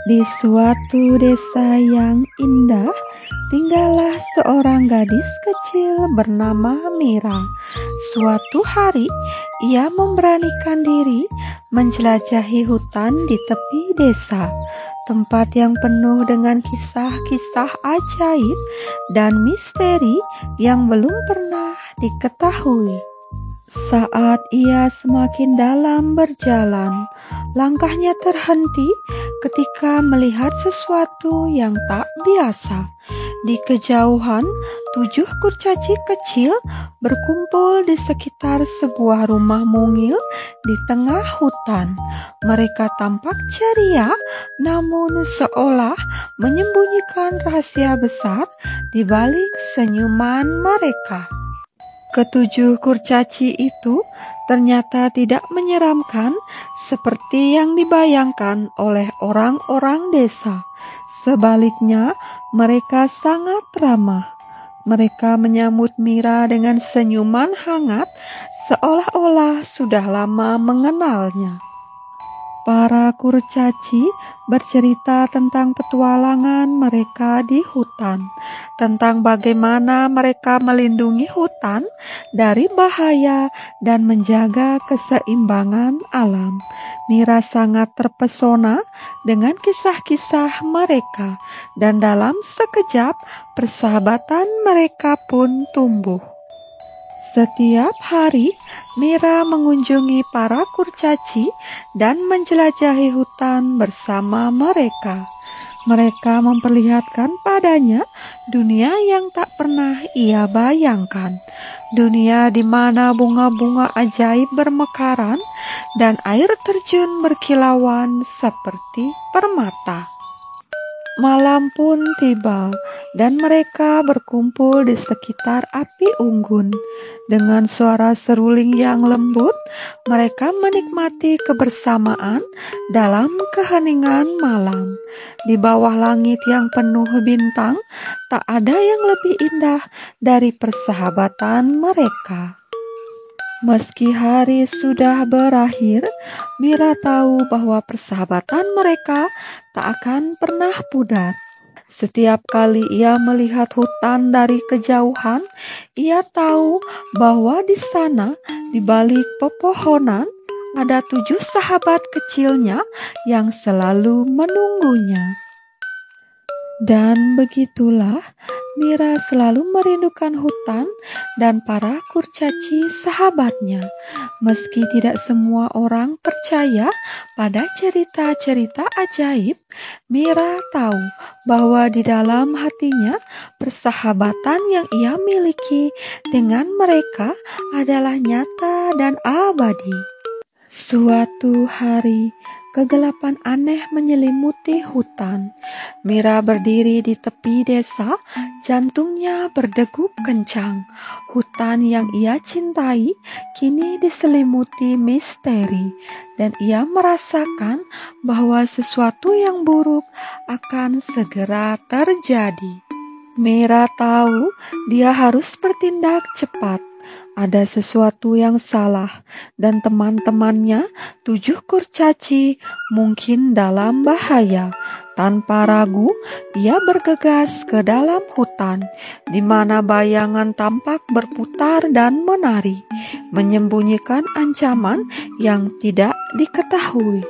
Di suatu desa yang indah, tinggallah seorang gadis kecil bernama Mira. Suatu hari, ia memberanikan diri menjelajahi hutan di tepi desa, tempat yang penuh dengan kisah-kisah ajaib dan misteri yang belum pernah diketahui. Saat ia semakin dalam berjalan, langkahnya terhenti ketika melihat sesuatu yang tak biasa. Di kejauhan, 7 kurcaci kecil berkumpul di sekitar sebuah rumah mungil di tengah hutan. Mereka tampak ceria, namun seolah menyembunyikan rahasia besar di balik senyuman mereka. Ketujuh kurcaci itu ternyata tidak menyeramkan seperti yang dibayangkan oleh orang-orang desa. Sebaliknya, mereka sangat ramah. Mereka menyambut Mira dengan senyuman hangat, seolah-olah sudah lama mengenalnya. Para kurcaci bercerita tentang petualangan mereka di hutan, tentang bagaimana mereka melindungi hutan dari bahaya dan menjaga keseimbangan alam. Mira sangat terpesona dengan kisah-kisah mereka, dan dalam sekejap persahabatan mereka pun tumbuh. Setiap hari, Mira mengunjungi para kurcaci dan menjelajahi hutan bersama mereka. Mereka memperlihatkan padanya dunia yang tak pernah ia bayangkan. Dunia di mana bunga-bunga ajaib bermekaran dan air terjun berkilauan seperti permata. Malam pun tiba dan mereka berkumpul di sekitar api unggun. Dengan suara seruling yang lembut, mereka menikmati kebersamaan dalam keheningan malam. Di bawah langit yang penuh bintang, tak ada yang lebih indah dari persahabatan mereka. Meski hari sudah berakhir, Mira tahu bahwa persahabatan mereka tak akan pernah pudar. Setiap kali ia melihat hutan dari kejauhan, ia tahu bahwa di sana, di balik pepohonan, ada 7 sahabat kecilnya yang selalu menunggunya. Dan begitulah, Mira selalu merindukan hutan dan para kurcaci sahabatnya. Meski tidak semua orang percaya pada cerita-cerita ajaib, Mira tahu bahwa di dalam hatinya persahabatan yang ia miliki dengan mereka adalah nyata dan abadi. Suatu hari, kegelapan aneh menyelimuti hutan. Mira berdiri di tepi desa, jantungnya berdegup kencang. Hutan yang ia cintai kini diselimuti misteri, dan ia merasakan bahwa sesuatu yang buruk akan segera terjadi. Mira tahu dia harus bertindak cepat. Ada sesuatu yang salah, dan teman-temannya 7 kurcaci mungkin dalam bahaya. Tanpa ragu, ia bergegas ke dalam hutan, di mana bayangan tampak berputar dan menari, menyembunyikan ancaman yang tidak diketahui.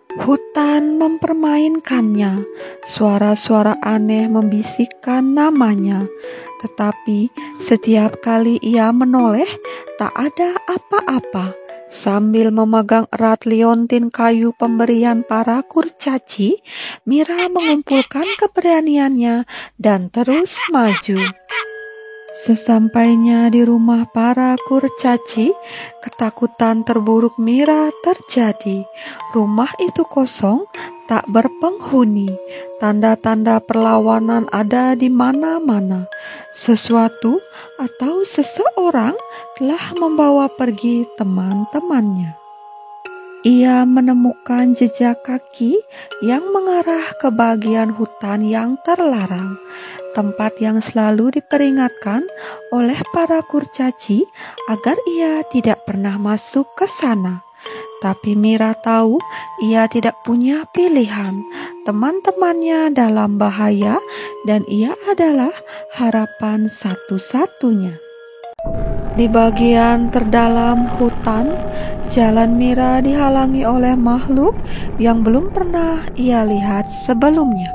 Hutan mempermainkannya, suara-suara aneh membisikkan namanya, tetapi setiap kali ia menoleh, tak ada apa-apa. Sambil memegang erat liontin kayu pemberian para kurcaci, Mira mengumpulkan keberaniannya dan terus maju. Sesampainya di rumah para kurcaci, ketakutan terburuk Mira terjadi. Rumah itu kosong, tak berpenghuni. Tanda-tanda perlawanan ada di mana-mana. Sesuatu atau seseorang telah membawa pergi teman-temannya. Ia menemukan jejak kaki yang mengarah ke bagian hutan yang terlarang, tempat yang selalu diperingatkan oleh para kurcaci agar ia tidak pernah masuk ke sana. Tapi Mira tahu ia tidak punya pilihan. Teman-temannya dalam bahaya dan ia adalah harapan satu-satunya. Di bagian terdalam hutan, jalan Mira dihalangi oleh makhluk yang belum pernah ia lihat sebelumnya.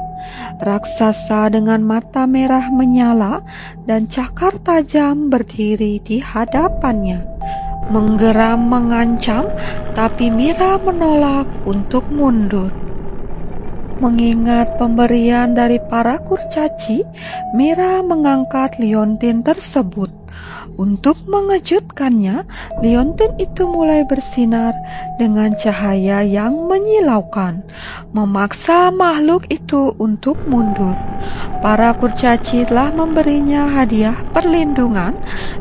Raksasa dengan mata merah menyala dan cakar tajam berdiri di hadapannya. Menggeram mengancam, tapi Mira menolak untuk mundur. Mengingat pemberian dari para kurcaci, Mira mengangkat liontin tersebut. Untuk mengejutkannya, liontin itu mulai bersinar dengan cahaya yang menyilaukan, memaksa makhluk itu untuk mundur. Para kurcaci telah memberinya hadiah perlindungan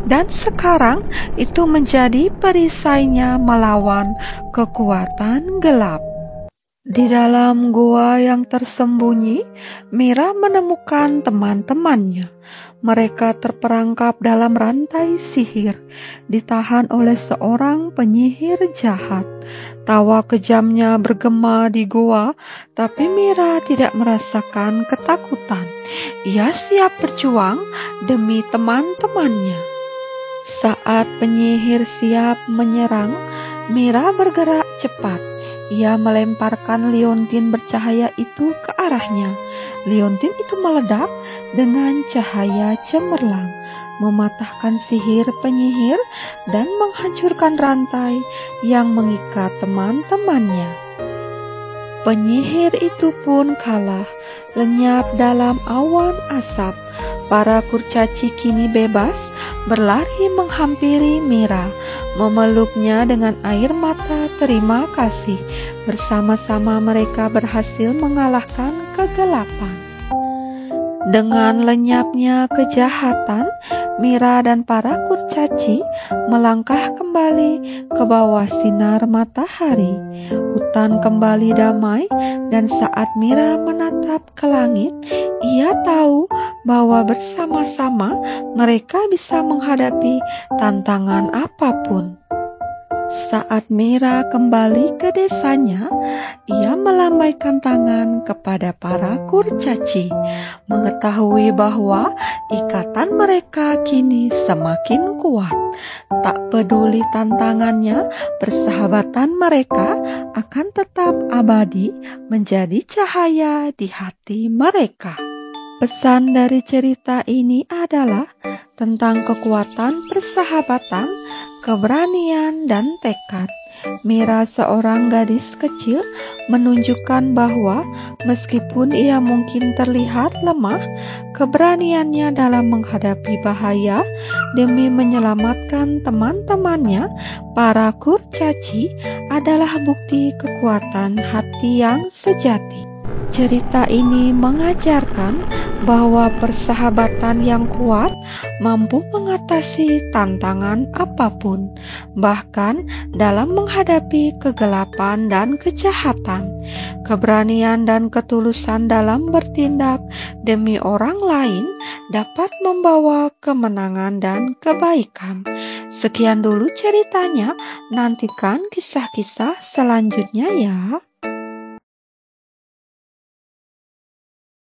dan sekarang itu menjadi perisainya melawan kekuatan gelap. Di dalam gua yang tersembunyi, Mira menemukan teman-temannya. Mereka terperangkap dalam rantai sihir, ditahan oleh seorang penyihir jahat. Tawa kejamnya bergema di gua, tapi Mira tidak merasakan ketakutan. Ia siap berjuang demi teman-temannya. Saat penyihir siap menyerang, Mira bergerak cepat. Ia melemparkan liontin bercahaya itu ke arahnya. Liontin itu meledak dengan cahaya cemerlang, mematahkan sihir penyihir dan menghancurkan rantai yang mengikat teman-temannya. Penyihir itu pun kalah, lenyap dalam awan asap. Para kurcaci kini bebas, berlari menghampiri Mira, memeluknya dengan air mata terima kasih. Bersama-sama mereka berhasil mengalahkan kegelapan. Dengan lenyapnya kejahatan, Mira dan para kurcaci melangkah kembali ke bawah sinar matahari. Hutan kembali damai dan saat Mira menatap ke langit, ia tahu bahwa bersama-sama mereka bisa menghadapi tantangan apapun. Saat Mira kembali ke desanya, ia melambaikan tangan kepada para kurcaci, mengetahui bahwa ikatan mereka kini semakin kuat. Tak peduli tantangannya, persahabatan mereka akan tetap abadi menjadi cahaya di hati mereka. Pesan dari cerita ini adalah tentang kekuatan persahabatan, keberanian, dan tekad. Mira, seorang gadis kecil, menunjukkan bahwa meskipun ia mungkin terlihat lemah, keberaniannya dalam menghadapi bahaya demi menyelamatkan teman-temannya, para kurcaci, adalah bukti kekuatan hati yang sejati. Cerita ini mengajarkan bahwa persahabatan yang kuat mampu mengatasi tantangan apapun, bahkan dalam menghadapi kegelapan dan kejahatan. Keberanian dan ketulusan dalam bertindak demi orang lain dapat membawa kemenangan dan kebaikan. Sekian dulu ceritanya, nantikan kisah-kisah selanjutnya ya.